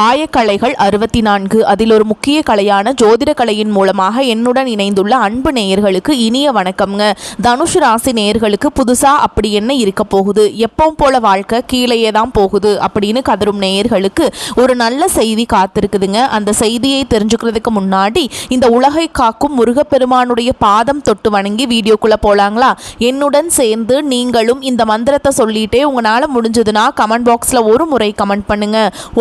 ஆயக்கலைகள் 64 அதில் ஒரு முக்கிய கலையான ஜோதிட கலையின் மூலமாக என்னுடன் இணைந்துள்ள அன்பு நேயர்களுக்கு இனிய வணக்கம்ங்க. தனுஷ் ராசி நேயர்களுக்கு புதுசா அப்படி என்ன இருக்க போகுது, எப்பவும் போல வாழ்க்கை கீழேயே தான் போகுது அப்படின்னு கதரும் நேயர்களுக்கு ஒரு நல்ல செய்தி காத்திருக்குதுங்க. அந்த செய்தியை தெரிஞ்சுக்கிறதுக்கு முன்னாடி இந்த உலகை காக்கும் முருகப்பெருமானுடைய பாதம் தொட்டு வணங்கி வீடியோக்குள்ள போலாங்களா? என்னுடன் சேர்ந்து நீங்களும் இந்த மந்திரத்தை சொல்லிட்டே உங்களால முடிஞ்சதுன்னா கமெண்ட் பாக்ஸ்ல ஒரு முறை கமெண்ட் பண்ணுங்க.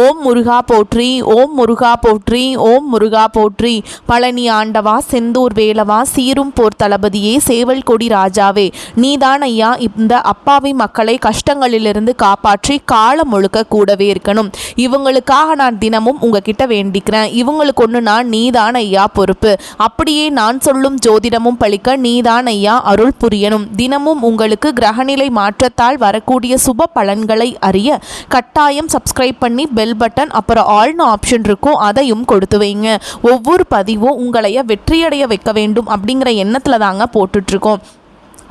ஓம் முருகா போற்றி, ஓம் முருகா போற்றி, ஓம் முருகா போற்றி. பழனி ஆண்டவா, செந்தூர் வேலவா, சீரும் போர் தளபதியே, சேவல் கொடி ராஜாவே, நீதான் ஐயா இந்த அப்பாவி மக்களை கஷ்டங்களிலிருந்து காப்பாற்றி காலம் முழுக்க கூடவே இருக்கணும். இவங்களுக்காக நான் தினமும் உங்ககிட்ட வேண்டிக்கிறேன். இவங்களுக்கு ஒன்று நான் நீதான் ஐயா பொறுப்பு. அப்படியே நான் சொல்லும் ஜோதிடமும் பழிக்க நீதான் ஐயா அருள் புரியணும். தினமும் உங்களுக்கு கிரகநிலை மாற்றத்தால் வரக்கூடிய சுப பலன்களை அறிய கட்டாயம் சப்ஸ்கிரைப் பண்ணி பெல் பட்டன் அப்புறம் ஆல்னு ஆப்ஷன் இருக்கும், அதையும் கொடுத்து வைங்க. ஒவ்வொரு பதிவும் உங்களைய வெற்றியடைய வைக்க வேண்டும் அப்படிங்கிற எண்ணத்தில் தாங்க போட்டுட்ருக்கோம்.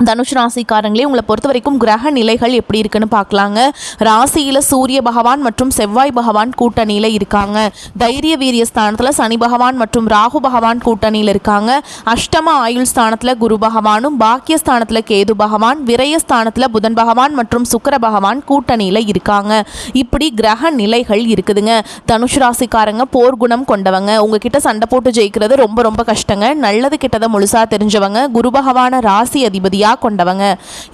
தனுஷ் ராசிக்காரங்களே, உங்களை பொறுத்த வரைக்கும் கிரக நிலைகள் எப்படி இருக்குன்னு பார்க்கலாங்க. ராசியில் சூரிய பகவான் மற்றும் செவ்வாய் பகவான் கூட்டணியில் இருக்காங்க. தைரிய வீரிய ஸ்தானத்தில் சனி பகவான் மற்றும் ராகு பகவான் கூட்டணியில் இருக்காங்க. அஷ்டம ஆயுள் ஸ்தானத்தில் குரு பகவானும், பாக்கிய ஸ்தானத்தில் கேது பகவான், விரய ஸ்தானத்தில் புதன் பகவான் மற்றும் சுக்கிர பகவான் கூட்டணியில் இருக்காங்க. இப்படி கிரக நிலைகள் இருக்குதுங்க. தனுஷ் ராசிக்காரங்க போர் குணம் கொண்டவங்க. உங்ககிட்ட சண்டை போட்டு ஜெயிக்கிறது ரொம்ப ரொம்ப கஷ்டங்க. நல்லது கிட்டதை முழுசா தெரிஞ்சவங்க. குரு பகவான ராசி அதிபதியா கொண்டவங்க.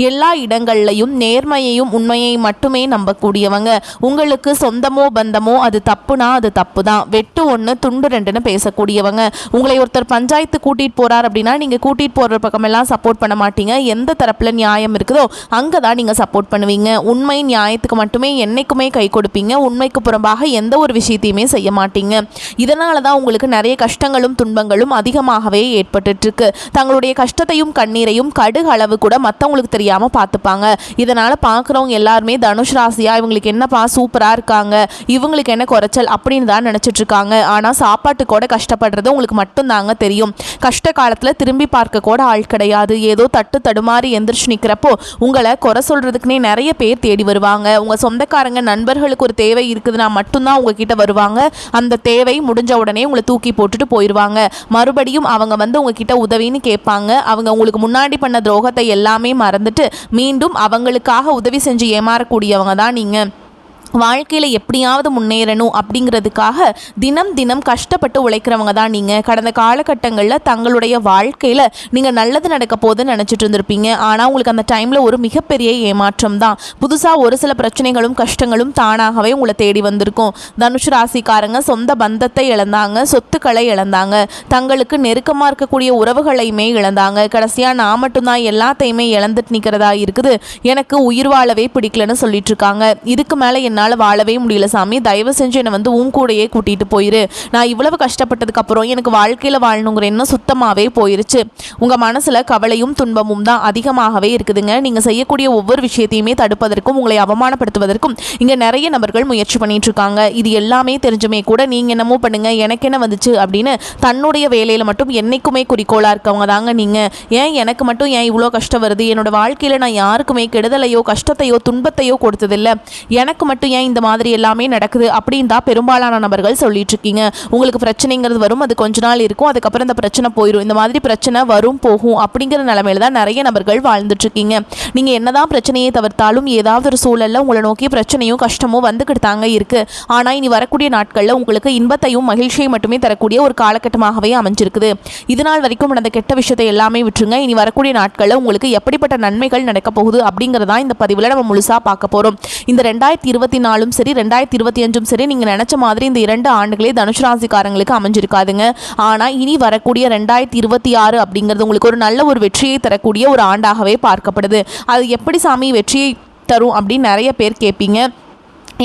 எல்லா இடங்கள்லையும் நேர்மையையும் உண்மையை மட்டுமே நம்பக்கூடியவங்க. உங்களுக்கு சொந்தமோ பந்தமோ அது தப்புனா அது தப்பு தான், வெட்டு ஒன்று துண்டு ரெண்டுன்னு பேசக்கூடியவங்க. உங்களை ஒருத்தர் பஞ்சாயத்து கூட்டிட்டு போறார் அப்படின்னா நீங்க கூட்டிட்டு போற பக்கமெல்லாம் சப்போர்ட் பண்ண மாட்டீங்க. எந்த தரப்புல நியாயம் இருக்குதோ அங்கதான் நீங்க சப்போர்ட் பண்ணுவீங்க. உண்மை நியாயத்துக்கு மட்டுமே என்னைக்குமே கை கொடுப்பீங்க. உண்மைக்கு புறம்பாக எந்த ஒரு விஷயத்தையுமே செய்ய மாட்டீங்க. இதனாலதான் உங்களுக்கு நிறைய கஷ்டங்களும் துன்பங்களும் அதிகமாகவே ஏற்பட்டு இருக்கு. தங்களுடைய கஷ்டத்தையும் கண்ணீரையும் கடுகு அளவு கூட மற்றவங்களுக்கு தெரியாமல் பார்த்துப்பாங்க. இதனால் பார்க்குறவங்க எல்லாருமே தனுஷ் ராசியா இவங்களுக்கு என்னப்பா சூப்பராக இருக்காங்க, இவங்களுக்கு என்ன குறைச்சல் அப்படின்னு தான் நினச்சிட்டு இருக்காங்க. ஆனால் சாப்பாட்டு கூட கஷ்டப்படுறது உங்களுக்கு மட்டும்தாங்க தெரியும். கஷ்ட காலத்தில் திரும்பி பார்க்க கூட ஆள் கிடையாது. ஏதோ தட்டு தடுமாறி எந்திரிச்சு நிற்கிறப்போ உங்களை குறை சொல்கிறதுக்குனே நிறைய பேர் தேடி வருவாங்க. உங்கள் சொந்தக்காரங்க நண்பர்களுக்கு ஒரு தேவை இருக்குதுன்னா மட்டும்தான் உங்ககிட்ட வருவாங்க. அந்த தேவை முடிஞ்ச உடனே உங்களை தூக்கி போட்டுட்டு போயிடுவாங்க. மறுபடியும் அவங்க வந்து உங்ககிட்ட உதவின்னு கேட்பாங்க. அவங்க உங்களுக்கு முன்னாடி பண்ண துரோகத்தை எல்லாமே மறந்துட்டு மீண்டும் அவங்களுக்காக உதவி செஞ்சு ஏமாறக்கூடியவங்க தான் நீங்கள். வாழ்க்கையில் எப்படியாவது முன்னேறணும் அப்படிங்கிறதுக்காக தினம் தினம் கஷ்டப்பட்டு உழைக்கிறவங்க தான் நீங்கள். கடந்த காலகட்டங்களில் தங்களுடைய வாழ்க்கையில் நீங்கள் நல்லது நடக்க போதுன்னு நினச்சிட்டு இருந்திருப்பீங்க. ஆனால் உங்களுக்கு அந்த டைமில் ஒரு மிகப்பெரிய ஏமாற்றம் தான். புதுசாக ஒரு சில பிரச்சனைகளும் கஷ்டங்களும் தானாகவே உங்களை தேடி வந்திருக்கும். தனுஷ் ராசிக்காரங்க சொந்த பந்தத்தை இழந்தாங்க, சொத்துக்களை இழந்தாங்க, தங்களுக்கு நெருக்கமாக இருக்கக்கூடிய உறவுகளையுமே இழந்தாங்க. கடைசியாக நான் மட்டும்தான் எல்லாத்தையுமே இழந்துட்டு நிற்கிறதா இருக்குது, எனக்கு உயிர் வாழவே பிடிக்கலன்னு சொல்லிட்டு இருக்காங்க. இதுக்கு மேலே என்னால் வாழவே முடியல சாமி, தயவு செஞ்சு என்னை வந்து உன் கூடையே கூட்டிட்டு போயிரு. நான் இவ்வளவு கஷ்டப்பட்டதுக்கு அப்புறம் எனக்கு வாழ்க்கையில் வாழணுங்கிற எண்ணம் சுத்தமாகவே போயிருச்சு. உங்கள் மனசில் கவலையும் துன்பமும் தான் அதிகமாகவே இருக்குதுங்க. நீங்கள் செய்யக்கூடிய ஒவ்வொரு விஷயத்தையுமே தடுப்பதற்கும் உங்களை அவமானப்படுத்துவதற்கும் இங்கே நிறைய நபர்கள் முயற்சி பண்ணிட்டு இருக்காங்க. இது எல்லாமே தெரிஞ்சுமே கூட நீங்கள் என்னமோ பண்ணுங்க, எனக்கு என்ன வந்துச்சு அப்படின்னு தன்னுடைய வேலையில் மட்டும் என்னைக்குமே குறிக்கோளாக இருக்கவங்க தாங்க நீங்கள். ஏன் எனக்கு மட்டும் ஏன் இவ்வளோ கஷ்டம் வருது, என்னோட வாழ்க்கையில் நான் யாருக்குமே கெடுதலையோ கஷ்டத்தையோ துன்பத்தையோ கொடுத்ததில்லை, எனக்கு மட்டும் ஏன் இந்த மாதிரி எல்லாமே நடக்குது அப்படின்னு தான் பெரும்பாலான நபர்கள் சொல்லிட்டு இருக்கீங்க. உங்களுக்கு பிரச்சனைங்கிறது வரும், அது கொஞ்ச நாள் இருக்கும், அதுக்கப்புறம் இந்த பிரச்சனை போயிடும். இந்த மாதிரி பிரச்சனை வரும் போகும் அப்படிங்கிற நிலைமையில தான் நிறைய நபர்கள் வாழ்ந்துட்டு இருக்கீங்க. நீங்க என்னதான் பிரச்சனையை தவிர்த்தாலும் ஏதாவது ஒரு சூழல்ல உங்களை நோக்கி பிரச்சனையும் கஷ்டமும் வந்துக்கிட்டு தாங்க இருக்கு. ஆனா இனி வரக்கூடிய நாட்கள்ல உங்களுக்கு இன்பத்தையும் மகிழ்ச்சியை மட்டுமே தரக்கூடிய ஒரு காலகட்டமாகவே அமைஞ்சிருக்குது. இதனால் வரைக்கும் நடந்த கெட்ட விஷயத்தை எல்லாமே விட்டுருங்க. இனி வரக்கூடிய நாட்கள்ல உங்களுக்கு எப்படிப்பட்ட நன்மைகள் நடக்க போகுது அப்படிங்கறதா இந்த பதிவுல நம்ம முழுசா பார்க்க போறோம். இந்த 2024 சரி 2025 சரி நீங்க நினைச்ச மாதிரி இந்த 2 ஆண்டுகளே தனுஷ் ராசிக்காரங்களுக்கு அமைஞ்சிருக்காதுங்க. ஆனா இனி வரக்கூடிய 2026 அப்படிங்கிறது உங்களுக்கு ஒரு நல்ல ஒரு வெற்றியை தரக்கூடிய ஒரு ஆண்டாகவே பார்க்கப்படுது. அது எப்படி சாமி வெற்றியை தரும் அப்படின்னு நிறைய பேர் கேட்பீங்க.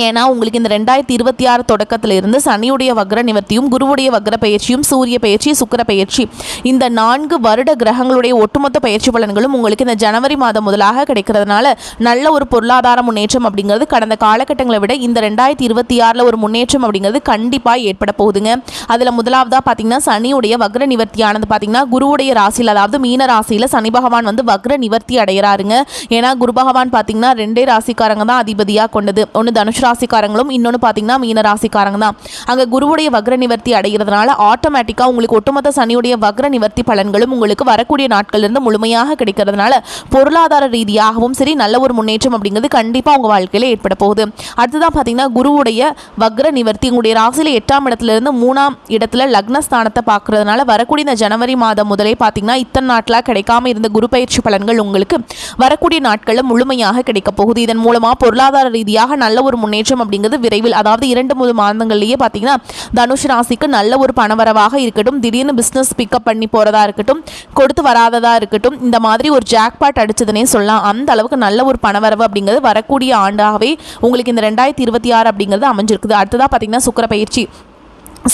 ஏன்னா உங்களுக்கு இந்த 2026 தொடக்கத்தில் இருந்து சனியுடைய வக்ர நிவர்த்தியும் குருவுடைய வக்ர பயிற்சியும் சூரிய பயிற்சி சுக்கிர பயிற்சி இந்த 4 வருட கிரகங்களுடைய ஒட்டுமொத்த பயிற்சி பலன்களும் உங்களுக்கு இந்த ஜனவரி மாதம் முதலாக கிடைக்கிறதுனால நல்ல ஒரு பொருளாதார முன்னேற்றம் அப்படிங்கிறது கடந்த காலகட்டங்களை விட இந்த 2026 ஒரு முன்னேற்றம் அப்படிங்கிறது கண்டிப்பாக ஏற்பட போகுதுங்க. அதில் முதலாவதாக பார்த்தீங்கன்னா சனியுடைய வக்ர நிவர்த்தியானது பார்த்தீங்கன்னா குருவுடைய ராசியில், அதாவது மீன ராசியில் சனி பகவான் வந்து வக்ர நிவர்த்தி அடைகிறாருங்க. ஏன்னா குரு பகவான் பார்த்தீங்கன்னா 2 ராசிக்காரங்க தான் அதிபதியாக கொண்டது. ஒன்று தனுஷ் ராசிக்காரங்களும் இன்னொன்று பார்த்தீங்கன்னா மீன ராசிக்காரங்க தான். அங்கே குருவுடைய வக்ர நிவர்த்தி அடைகிறதுனால ஆட்டோமேட்டிக்காக உங்களுக்கு ஒட்டுமொத்த சனியுடைய வக்ர நிவர்த்தி பலன்களும் உங்களுக்கு வரக்கூடிய நாட்களிலிருந்து முழுமையாக கிடைக்கிறதுனால பொருளாதார ரீதியாகவும் சரி நல்ல ஒரு முன்னேற்றம் அப்படிங்கிறது கண்டிப்பாக உங்கள் வாழ்க்கையில் ஏற்பட போகுது. அடுத்ததான் பார்த்தீங்கன்னா குருவுடைய வக்ர நிவர்த்தி உங்களுடைய ராசியில் 8ஆம் இடத்துலேருந்து 3ஆம் இடத்துல லக்னஸ்தானத்தை பார்க்கறதுனால வரக்கூடிய இந்த ஜனவரி மாதம் முதலே பார்த்தீங்கன்னா இத்தனை நாட்டில் கிடைக்காம இருந்த குரு பயிற்சி பலன்கள் உங்களுக்கு வரக்கூடிய நாட்களில் முழுமையாக கிடைக்க போகுது. இதன் மூலமாக பொருளாதார ரீதியாக நல்ல ஒரு முன்னேற்றம் அப்படிங்கிறது விரைவில், அதாவது 2-3 மாதங்கள்லேயே பார்த்தீங்கன்னா தனுஷ் ராசிக்கு நல்ல ஒரு பணவரவாக இருக்கட்டும், திடீர்னு பிஸ்னஸ் பிக்கப் பண்ணி போகிறதா இருக்கட்டும், கொடுத்து வராததாக இருக்கட்டும், இந்த மாதிரி ஒரு ஜாக்பாட் அடிச்சதுன்னே சொல்லலாம். அந்த அளவுக்கு நல்ல ஒரு பணவரவு அப்படிங்கிறது வரக்கூடிய ஆண்டாகவே உங்களுக்கு இந்த 2026 அப்படிங்கிறது அமைஞ்சிருக்குது. அடுத்ததாக பார்த்தீங்கன்னா சுக்கிர பயிற்சி.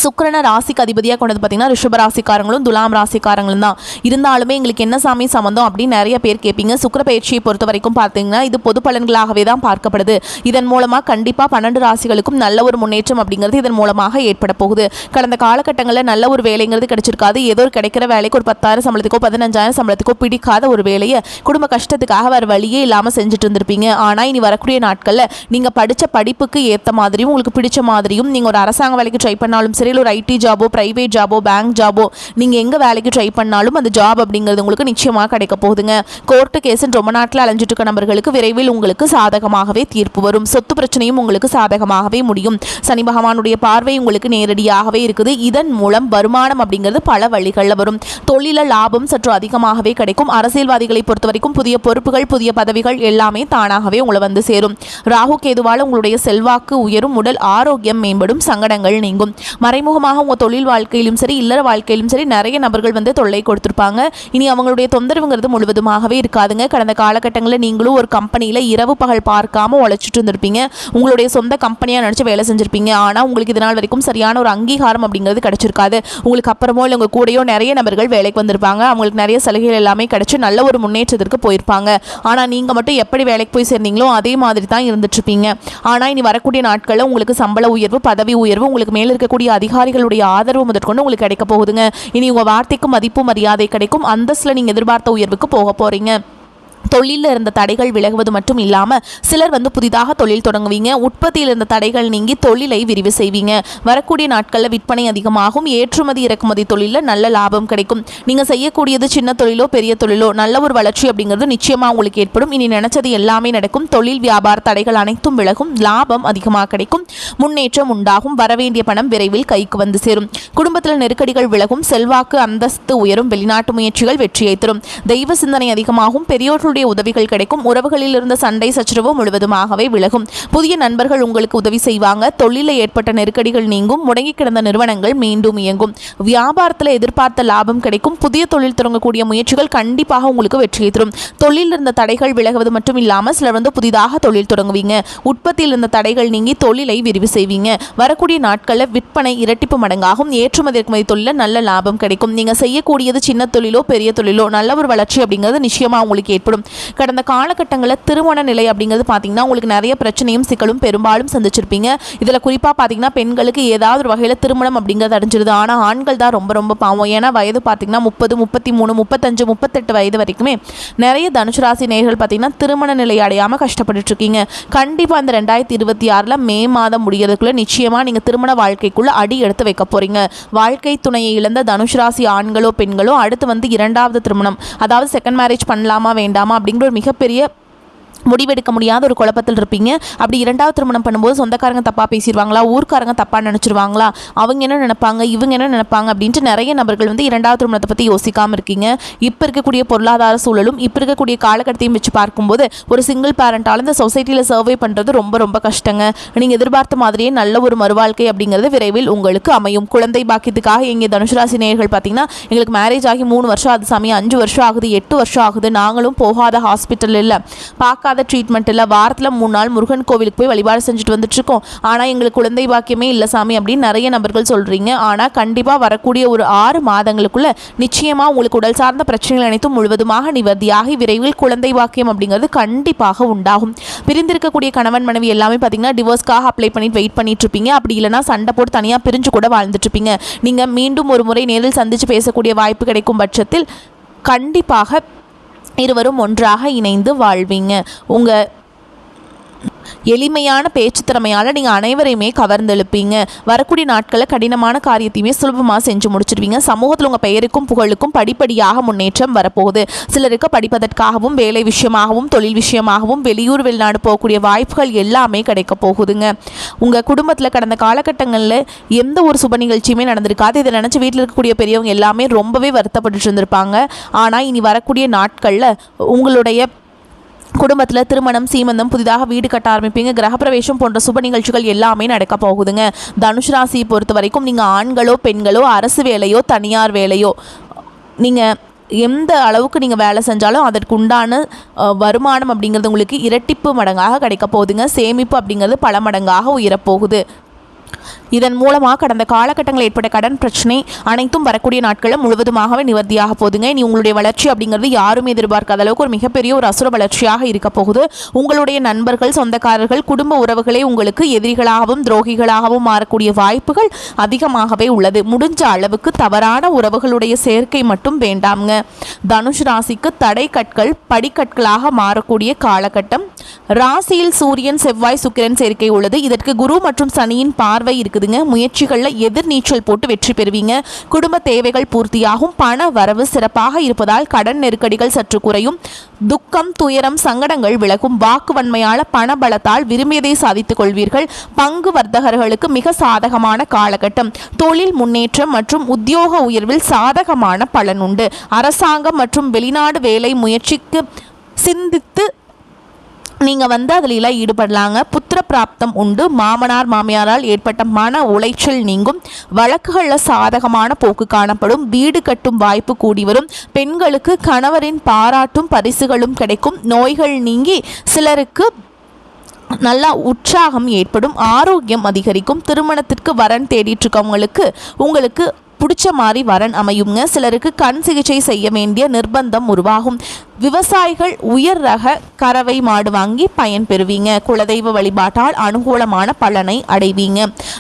சுக்கிரனை ராசிக்கு அதிபதியாக கொண்டது பார்த்தீங்கன்னா ரிஷப ராசிக்காரங்களும் துலாம் ராசிக்காரங்களும் தான். இருந்தாலுமே எங்களுக்கு என்ன சாமி சம்மந்தம் அப்படின்னு நிறைய பேர் கேட்பீங்க. சுக்கிர பயிற்சியை பொறுத்த வரைக்கும் பார்த்தீங்கன்னா இது பொது பலன்களாகவே தான் பார்க்கப்படுது. இதன் மூலமாக கண்டிப்பாக 12 ராசிகளுக்கும் நல்ல ஒரு முன்னேற்றம் அப்படிங்கிறது இதன் மூலமாக ஏற்பட போகுது. கடந்த காலகட்டங்களில் நல்ல ஒரு வேலைங்கிறது கிடைச்சிருக்காது. ஏதோ ஒரு கிடைக்கிற வேலைக்கு ஒரு 10,000 சம்பளத்துக்கோ 15,000 சம்பளத்துக்கோ பிடிக்காத ஒரு வேலையை குடும்ப கஷ்டத்துக்காக வேறு வழியே இல்லாமல் செஞ்சுட்டு இருந்திருப்பீங்க. ஆனால் இனி வரக்கூடிய நாட்களில் நீங்கள் படித்த படிப்புக்கு ஏற்ற மாதிரியும் உங்களுக்கு பிடிச்ச மாதிரியும் நீங்கள் ஒரு அரசாங்க வேலைக்கு ட்ரை பண்ணாலும் சரி, ஒரு ஐடி ஜாபோ, பிரைவேட் ஜாபோ, பேங்க் ஜாபோ, நீங்கள் எங்கே வேலைக்கு ட்ரை பண்ணாலும் அந்த ஜாப் அப்படிங்கிறது உங்களுக்கு நிச்சயமாக கிடைக்க போகுதுங்க. கோர்ட்டு கேஸுன்னு ரொம்ப நாட்டில் அலைஞ்சிட்டு இருக்க நபர்களுக்கு விரைவில் உங்களுக்கு சாதகமாகவே தீர்ப்பு வரும். சொத்து பிரச்சனையும் உங்களுக்கு சாதகமாகவே முடியும். சனி பகவானுடைய பார்வை உங்களுக்கு நேரடியாகவே இருக்குது. இதன் மூலம் வருமானம் அப்படிங்கிறது பல வழிகளில் வரும். தொழில லாபம் சற்று அதிகமாகவே கிடைக்கும். அரசியல்வாதிகளை பொறுத்த வரைக்கும் புதிய பொறுப்புகள், புதிய பதவிகள் எல்லாமே தானாகவே உங்களை வந்து சேரும். ராகு கேதுவால் உங்களுடைய செல்வாக்கு உயரும், உடல் ஆரோக்கியம் மேம்படும், சங்கடங்கள் நீங்கும். மறைமுகமாக உங்கள் தொழில் வாழ்க்கையிலும் சரி இல்லற வாழ்க்கையிலும் சரி நிறைய நபர்கள் வந்து தொல்லை கொடுத்துருப்பாங்க. இனி அவங்களுடைய தொந்தரவுங்கிறது முழுவதுமாகவே இருக்காதுங்க. கடந்த காலகட்டங்களில் நீங்களும் ஒரு கம்பெனியில் இரவு பகல் பார்க்காம உழைச்சிட்டு இருந்திருப்பீங்க. உங்களுடைய சொந்த கம்பெனியாக நினச்சி வேலை செஞ்சுருப்பீங்க. ஆனால் உங்களுக்கு இதனால் வரைக்கும் சரியான ஒரு அங்கீகாரம் அப்படிங்கிறது கிடைச்சிருக்காது. உங்களுக்கு அப்புறமோ இல்லை உங்கள் கூடயோ நிறைய நபர்கள் வேலைக்கு வந்திருப்பாங்க. அவங்களுக்கு நிறைய சலுகைகள் எல்லாமே கிடைச்சி நல்ல ஒரு முன்னேற்றத்திற்கு போயிருப்பாங்க. ஆனால் நீங்கள் மட்டும் எப்படி வேலைக்கு போய் சேர்ந்தீங்களோ அதே மாதிரி தான் இருந்துட்டுருப்பீங்க. ஆனால் இனி வரக்கூடிய நாட்களில் உங்களுக்கு சம்பள உயர்வு, பதவி உயர்வு, உங்களுக்கு மேலே இருக்கக்கூடிய அதிகாரிகளுடைய ஆதரவு முதற்கொண்டு உங்களுக்கு கிடைக்க போகுதுங்க. இனி உங்கள் வார்த்தைக்கு மதிப்பு மரியாதை கிடைக்கும். அந்தஸ்தில் நீங்கள் எதிர்பார்த்த உயர்வுக்கு போக போகிறீங்க. தொழிலில் இருந்த தடைகள் விலகுவது மட்டும் இல்லாமல் சிலர் வந்து புதிதாக தொழில் தொடங்குவீங்க. உற்பத்தியில் இருந்த தடைகள் நீங்கி தொழிலை விரிவு செய்வீங்க. வரக்கூடிய நாட்களில் விற்பனை அதிகமாகும். ஏற்றுமதி இறக்குமதி தொழிலில் நல்ல லாபம் கிடைக்கும். நீங்கள் செய்யக்கூடியது சின்ன தொழிலோ பெரிய தொழிலோ நல்ல ஒரு வளர்ச்சி அப்படிங்கிறது நிச்சயமாக உங்களுக்கு ஏற்படும். இனி நினைச்சது எல்லாமே நடக்கும். தொழில் வியாபார தடைகள் அனைத்தும் விலகும். லாபம் அதிகமாக கிடைக்கும். முன்னேற்றம் உண்டாகும். வரவேண்டிய பணம் விரைவில் கைக்கு வந்து சேரும். குடும்பத்தில் நெருக்கடிகள் விலகும். செல்வாக்கு அந்தஸ்து உயரும். வெளிநாட்டு முயற்சிகள் வெற்றியை தரும். தெய்வ சிந்தனை அதிகமாகும். பெரியோர்களுடைய உதவிகள் கிடைக்கும். உறவுகளில் இருந்த சண்டை சச்சரவு முழுவதுமாகவே விலகும். புதிய நண்பர்கள் உங்களுக்கு உதவி செய்வாங்க. தொழிலில் ஏற்பட்ட நெருக்கடிகள் நீங்கும். முடங்கி கிடந்த நிறுவனங்கள் மீண்டும் இயங்கும். வியாபாரத்தில் எதிர்பார்த்த லாபம் கிடைக்கும். புதிய தொழில் தொடங்கக்கூடிய முயற்சிகள் கண்டிப்பாக உங்களுக்கு வெற்றியை தரும். தொழிலில் இருந்த தடைகள் விலகுவது மட்டும் இல்லாமல் சிலர் வந்து புதிதாக தொழில் தொடங்குவீங்க. உற்பத்தியில் இருந்த தடைகள் நீங்கி தொழிலை விரிவு செய்வீங்க. வரக்கூடிய நாட்களில் விற்பனை இரட்டிப்பு மடங்காகும். ஏற்றுமதி இறக்குமதி தொழிலில் நல்ல லாபம் கிடைக்கும். நீங்கள் செய்யக்கூடியது சின்ன தொழிலோ பெரிய தொழிலோ நல்ல ஒரு வளர்ச்சி அப்படிங்கிறது நிச்சயமாக உங்களுக்கு ஏற்படும். கடந்த காலகட்டங்களில் திருமண நிலை அப்படிங்கிறது பார்த்தீங்கன்னா உங்களுக்கு நிறைய பிரச்சனையும் சிக்கலும் பெரும்பாலும் சந்திச்சிருப்பீங்க. இதில் குறிப்பாக பார்த்தீங்கன்னா பெண்களுக்கு ஏதாவது ஒரு வகையில் திருமணம் அப்படிங்கிறது அடைஞ்சிருது. ஆனால் ஆண்கள் தான் ரொம்ப ரொம்ப பாவம். ஏன்னா வயது பார்த்தீங்கன்னா 30, 33, 35, 38 வயது வரைக்குமே நிறைய தனுசு ராசி நேயர்கள் பார்த்தீங்கன்னா திருமண நிலை அடையாமல் கஷ்டப்பட்டு இருக்கீங்க. கண்டிப்பாக இந்த 2026 மே மாதம் முடிகிறதுக்குள்ள நிச்சயமாக நீங்கள் திருமண வாழ்க்கைக்குள்ள அடி எடுத்து வைக்க போறீங்க. வாழ்க்கை துணையை இழந்த தனுசு ராசி ஆண்களோ பெண்களோ அடுத்து வந்து 2வது திருமணம், அதாவது செகண்ட் மேரேஜ் பண்ணலாமா வேண்டாமா அப்படிங்கிற ஒரு மிகப்பெரிய முடிவெடுக்க முடியாத ஒரு குழப்பத்தில் இருப்பீங்க. அப்படி 2வது திருமணம் பண்ணும்போது சொந்தக்காரங்க தப்பாக பேசிடுவாங்களா, ஊர்க்காரங்க தப்பாக நினச்சிருவாங்களா, அவங்க என்ன நினைப்பாங்க, இவங்க என்ன நினைப்பாங்க அப்படின்ட்டு நிறைய நபர்கள் வந்து 2வது திருமணத்தை பற்றி யோசிக்காமல் இருக்கீங்க. இப்போ இருக்கக்கூடிய பொருளாதார சூழலும் இப்போ இருக்கக்கூடிய காலகட்டத்தையும் வச்சு பார்க்கும்போது ஒரு சிங்கிள் பேரண்டால் இந்த சொசைட்டியில் சர்வே பண்ணுறது ரொம்ப ரொம்ப கஷ்டங்க. நீங்கள் எதிர்பார்த்த மாதிரியே நல்ல ஒரு மறுவாழ்க்கை அப்படிங்கிறது விரைவில் உங்களுக்கு அமையும். குழந்தை பாக்கியத்துக்காக எங்கள் தனுசு ராசி நேயர்கள் பார்த்தீங்கன்னா எங்களுக்கு மேரேஜ் ஆகி 3 வருஷம் அது சமயம் 5 வருஷம் ஆகுது, 8 வருஷம் ஆகுது, நாங்களும் போகாத ஹாஸ்பிட்டல் இல்லை, பார்க்காத ட்ரீட்மெண்ட் இல்லை, வாரத்தில் 3 நாள் முருகன் கோவிலுக்கு போய் வழிபாடு செஞ்சுட்டு வந்துட்டுருக்கோம், ஆனால் எங்களுக்கு குழந்தை பாக்கியமே இல்லை சாமி அப்படின்னு நிறைய நபர்கள் சொல்கிறீங்க. ஆனால் கண்டிப்பாக வரக்கூடிய ஒரு 6 மாதங்களுக்குள்ள நிச்சயமாக உங்களுக்கு உடல் சார்ந்த பிரச்சனைகள் அனைத்தும் முழுவதுமாக நிவர்த்தியாகி விரைவில் குழந்தை பாக்கியம் அப்படிங்கிறது கண்டிப்பாக உண்டாகும். பிரிந்திருக்கக்கூடிய கணவன் மனைவி எல்லாமே பார்த்தீங்கன்னா டிவோர்ஸ்க்காக அப்ளை பண்ணிட்டு வெயிட் பண்ணிட்டு இருப்பீங்க. அப்படி இல்லைனா சண்டை போட்டு தனியாக பிரிஞ்சு கூட வாழ்ந்துட்டு இருப்பீங்க. நீங்கள் மீண்டும் ஒரு முறை நேரில் சந்தித்து பேசக்கூடிய வாய்ப்பு கிடைக்கும் பட்சத்தில் கண்டிப்பாக இருவரும் ஒன்றாக இணைந்து வாழ்வீங்க. எளிமையான பேச்சு திறமையால் நீங்கள் அனைவரையுமே கவர்ந்தெழுப்பீங்க. வரக்கூடிய நாட்களில் கடினமான காரியத்தையுமே சுலபமாக செஞ்சு முடிச்சிடுவீங்க. சமூகத்தில் உங்கள் பெயருக்கும் புகழுக்கும் படிப்படியாக முன்னேற்றம் வரப்போகுது. சிலருக்கு படிப்பதற்காகவும் வேலை விஷயமாகவும் தொழில் விஷயமாகவும் வெளியூர் வெளிநாடு போகக்கூடிய வாய்ப்புகள் எல்லாமே கிடைக்க போகுதுங்க. உங்கள் குடும்பத்தில் கடந்த காலகட்டங்களில் எந்த ஒரு சுப நிகழ்ச்சியுமே நடந்திருக்காது. இதை நினச்சி வீட்டில் இருக்கக்கூடிய பெரியவங்க எல்லாமே ரொம்பவே வருத்தப்பட்டு இருந்திருப்பாங்க. ஆனால் இனி வரக்கூடிய நாட்களில் உங்களுடைய குடும்பத்தில் திருமணம், சீமந்தம், புதிதாக வீடு கட்ட ஆரம்பிப்பீங்க. கிரகப்பிரவேசம் போன்ற சுப நிகழ்ச்சிகள் எல்லாமே நடக்க போகுதுங்க. தனுஷ் ராசியை பொறுத்த வரைக்கும் நீங்கள் ஆண்களோ பெண்களோ அரசு வேலையோ தனியார் வேலையோ நீங்கள் எந்த அளவுக்கு நீங்கள் வேலை செஞ்சாலும் அதற்கு உண்டான வருமானம் அப்படிங்கிறது உங்களுக்கு இரட்டிப்பு மடங்காக கிடைக்க போகுதுங்க. சேமிப்பு அப்படிங்கிறது பல மடங்காக உயரப்போகுது. இதன் மூலமாக கடந்த காலகட்டங்களில் ஏற்பட்ட கடன் பிரச்சனை அனைத்தும் வரக்கூடிய நாட்களில் முழுவதுமாகவே நிவர்த்தியாக போகுதுங்க. இனி உங்களுடைய வளர்ச்சி அப்படிங்கிறது யாரும் எதிர்பார்க்காத அளவுக்கு ஒரு மிகப்பெரிய ஒரு அசுர வளர்ச்சியாக இருக்க போகுது. உங்களுடைய நண்பர்கள், சொந்தக்காரர்கள், குடும்ப உறவுகளே உங்களுக்கு எதிரிகளாகவும் துரோகிகளாகவும் மாறக்கூடிய வாய்ப்புகள் அதிகமாகவே உள்ளது. முடிஞ்ச அளவுக்கு தவறான உறவுகளுடைய சேர்க்கை மட்டும் வேண்டாம்ங்க. தனுஷ் ராசிக்கு தடை கற்கள் படிக்கற்களாக மாறக்கூடிய காலகட்டம். ராசியில் சூரியன், செவ்வாய், சுக்கிரன் சேர்க்கை உள்ளது. இதற்கு குரு மற்றும் சனியின் பார்வை இருக்குதுங்க. முயற்சிகளில் எதிர்நீச்சல் போட்டு வெற்றி பெறுவீங்க. குடும்ப தேவைகள் பூர்த்தியாகும். பண வரவு சிறப்பாக இருப்பதால் கடன் நெருக்கடிகள் சற்று குறையும். துக்கம், துயரம், சங்கடங்கள் விலகும். வாக்கு வன்மையால பண பலத்தால் விரும்பியதை சாதித்துக் கொள்வீர்கள். பங்கு வர்த்தகர்களுக்கு மிக சாதகமான காலகட்டம். தொழில் முன்னேற்றம் மற்றும் உத்தியோக உயர்வில் சாதகமான பலன் உண்டு. அரசாங்கம் மற்றும் வெளிநாடு வேலை முயற்சிக்கு சிந்தித்து நீங்கள் அதில் ஈடுபடலாங்க. புத்திர பிராப்தம் உண்டு. மாமனார் மாமியாரால் ஏற்பட்ட மன உளைச்சல் நீங்கும். வழக்குகளில் சாதகமான போக்கு காணப்படும். வீடு கட்டும் வாய்ப்பு கூடி வரும். பெண்களுக்கு கணவரின் பாராட்டும் பரிசுகளும் கிடைக்கும். நோய்கள் நீங்கி சிலருக்கு நல்லா உற்சாகம் ஏற்படும். ஆரோக்கியம் அதிகரிக்கும். திருமணத்திற்கு வரன் தேடிட்டு இருக்கவங்களுக்கு உங்களுக்கு பிடிச்ச மாதிரி வரன் அமையுங்க. சிலருக்கு கண் சிகிச்சை செய்ய வேண்டிய நிர்பந்தம் உருவாகும். விவசாயிகள் உயர் ரக கறவை மாடு வாங்கி பயன் பெறுவீங்க. குலதெய்வ வழிபாட்டால் அனுகூலமான பலனை அடைவீங்க.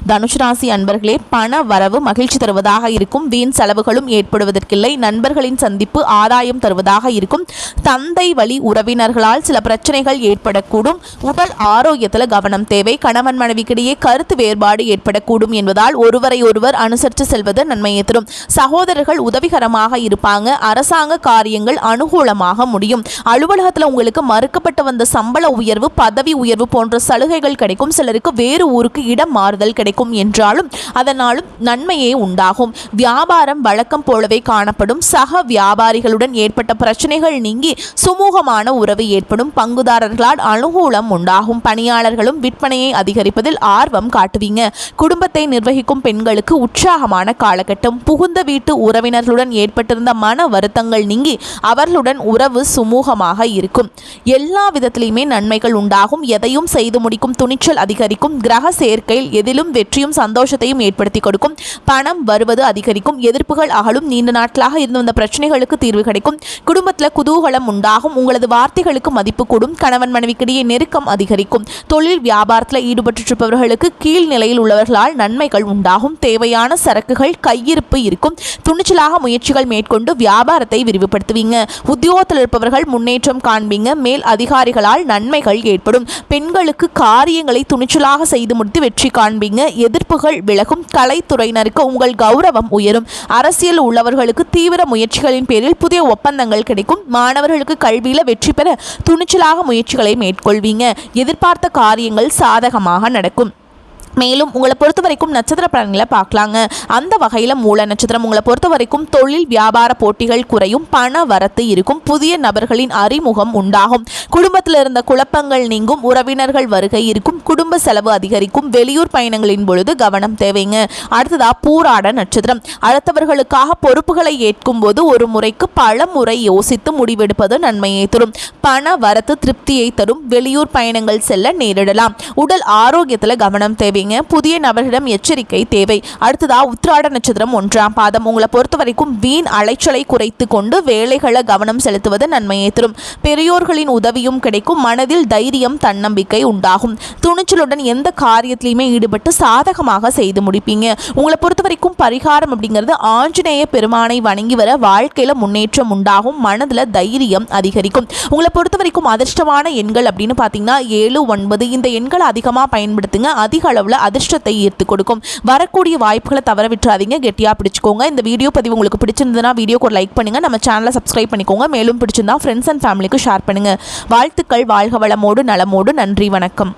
தனுஷ் ராசி அன்பர்களே, பண வரவு மகிழ்ச்சி தருவதாக இருக்கும். வீண் செலவுகளும் ஏற்படுவதற்கில்லை. நண்பர்களின் சந்திப்பு ஆதாயம் தருவதாக இருக்கும். தந்தை வழி உறவினர்களால் சில பிரச்சனைகள் ஏற்படக்கூடும். உடல் ஆரோக்கியத்தில் கவனம் தேவை. கணவன் மனைவிக்கிடையே கருத்து வேறுபாடு ஏற்படக்கூடும் என்பதால் ஒருவரை ஒருவர் அனுசரித்து செல்வது நன்மையை தரும். சகோதரர்கள் உதவிகரமாக இருப்பாங்க. அரசாங்க காரியங்கள் அனுகூலமாக முடியும். அலுவலகத்தில் உங்களுக்கு மறுக்கப்பட்டு வந்த சம்பள உயர்வு, பதவி உயர்வு போன்ற சலுகைகள் கிடைக்கும். சிலருக்கு வேறு ஊருக்கு இடம் மாறுதல் கிடைக்கும் என்றாலும் அதனாலும் நன்மையே உண்டாகும். வியாபாரம் வழக்கம் போலவே காணப்படும். சக வியாபாரிகளுடன் ஏற்பட்ட பிரச்சனைகள் நீங்கி சுமூகமான உறவு ஏற்படும். பங்குதாரர்களால் அனுகூலம் உண்டாகும். பணியாளர்களும் விற்பனையை அதிகரிப்பதில் ஆர்வம் காட்டுவீங்க. குடும்பத்தை நிர்வகிக்கும் பெண்களுக்கு உற்சாகமான காலகட்டம். புகுந்த வீட்டு உறவினர்களுடன் ஏற்பட்டிருந்த மன வருத்தங்கள் நீங்கி அவர்களுடன் உறவு சுமூகமாக இருக்கும். எல்லா விதத்திலுமே நன்மைகள் உண்டாகும். எதையும் செய்து முடிக்கும் துணிச்சல் அதிகரிக்கும். கிரக சேர்க்கையில் எதிலும் வெற்றியும் சந்தோஷத்தையும் ஏற்படுத்தி கொடுக்கும். பணம் வருவது அதிகரிக்கும். எதிர்ப்புகள் அகலும். நீண்ட நாட்களாக இருந்து வந்த பிரச்சனைகளுக்கு தீர்வு கிடைக்கும். குடும்பத்தில் குதூகலம் உண்டாகும். உங்களது வார்த்தைகளுக்கு மதிப்பு கூடும். கணவன் மனைவிக்கிடையே நெருக்கம் அதிகரிக்கும். தொழில் வியாபாரத்தில் ஈடுபட்டிருப்பவர்களுக்கு கீழ் நிலையில் உள்ளவர்களால் நன்மைகள் உண்டாகும். தேவையான சரக்குகள் கையிருப்பு இருக்கும். துணிச்சலாக முயற்சிகள் மேற்கொண்டு வியாபாரத்தை விரிவுபடுத்துவீங்க. உத்தியோகத்தில் இருப்பவர்கள் முன்னேற்றம் காண்பீங்க. மேல் அதிகாரிகளால் நன்மைகள் ஏற்படும். பெண்களுக்கு காரியங்களை துணிச்சலாக செய்து முடித்து வெற்றி காண்பீங்க. எதிர்ப்புகள் விலகும். கலைத்துறையினருக்கு உங்கள் கௌரவம் உயரும். அரசியல் உள்ளவர்களுக்கு தீவிர முயற்சிகளின் பேரில் புதிய ஒப்பந்தங்கள் கிடைக்கும். மாணவர்களுக்கு கல்வியில் வெற்றி பெற துணிச்சலாக முயற்சிகளை மேற்கொள்வீங்க. எதிர்பார்த்த காரியங்கள் சாதகமாக நடக்கும். மேலும் உங்களை பொறுத்த வரைக்கும் நட்சத்திர பலன்களை பார்க்கலாங்க. அந்த வகையில் மூல நட்சத்திரம் உங்களை பொறுத்த வரைக்கும் தொழில் வியாபார போட்டிகள் குறையும். பண வரத்து இருக்கும். புதிய நபர்களின் அறிமுகம் உண்டாகும். குடும்பத்தில் இருந்த குழப்பங்கள் நீங்கும். உறவினர்கள் வருகை இருக்கும். குடும்ப செலவு அதிகரிக்கும். வெளியூர் பயணங்களின் பொழுது கவனம் தேவைங்க. அடுத்ததா பூராட நட்சத்திரம். அடுத்தவர்களுக்காக பொறுப்புகளை ஏற்கும் போது ஒரு முறைக்கு பல முறை யோசித்து முடிவெடுப்பது நன்மையை தரும். பண வரத்து திருப்தியை தரும். வெளியூர் பயணங்கள் செல்ல நேரிடலாம். உடல் ஆரோக்கியத்தில் கவனம் தேவை. செய்வீங்க. புதிய நபர்களிடம் எச்சரிக்கை தேவை. அடுத்ததா உத்திராட நட்சத்திரம் 1ஆம் பாதம். உங்களை பொறுத்த வரைக்கும் வீண் அலைச்சலை குறைத்து கொண்டு வேலைகளை கவனம் செலுத்துவது நன்மையை தரும். பெரியோர்களின் உதவியும் கிடைக்கும். மனதில் தைரியம் தன்னம்பிக்கை உண்டாகும். துணிச்சலுடன் எந்த காரியத்திலையுமே ஈடுபட்டு சாதகமாக செய்து முடிப்பீங்க. உங்களை பொறுத்த வரைக்கும் பரிகாரம் அப்படிங்கிறது ஆஞ்சநேய பெருமானை வணங்கி வர வாழ்க்கையில முன்னேற்றம் உண்டாகும். மனதில் தைரியம் அதிகரிக்கும். உங்களை பொறுத்த வரைக்கும் அதிர்ஷ்டமான எண்கள் அப்படின்னு பார்த்தீங்கன்னா 7, 9 இந்த எண்களை அதிகமாக பயன்படுத்துங்க. அதிக அளவில் அதிர்ஷ்டத்தை ஈர்த்து கொடுக்கும். வரக்கூடிய வாய்ப்புகளை தவற விட்டுறாதீங்க. கெட்டியாக பிடிச்சுக்கோங்க. இந்த வீடியோ பதிவு உங்களுக்கு பிடிச்சிருந்ததுன்னா வீடியோக்கு ஒரு லைக் பண்ணுங்க. நம்ம சேனலை சப்ஸ்கிரைப் பண்ணிக்கோங்க. மேலும் பிடிச்சிருந்தா ஃப்ரெண்ட்ஸ் அண்ட் ஃபேமிலிக்கு ஷேர் பண்ணுங்க. வாழ்த்துக்கள். வாழ்க வளமோடு நலமோடு. நன்றி. வணக்கம்.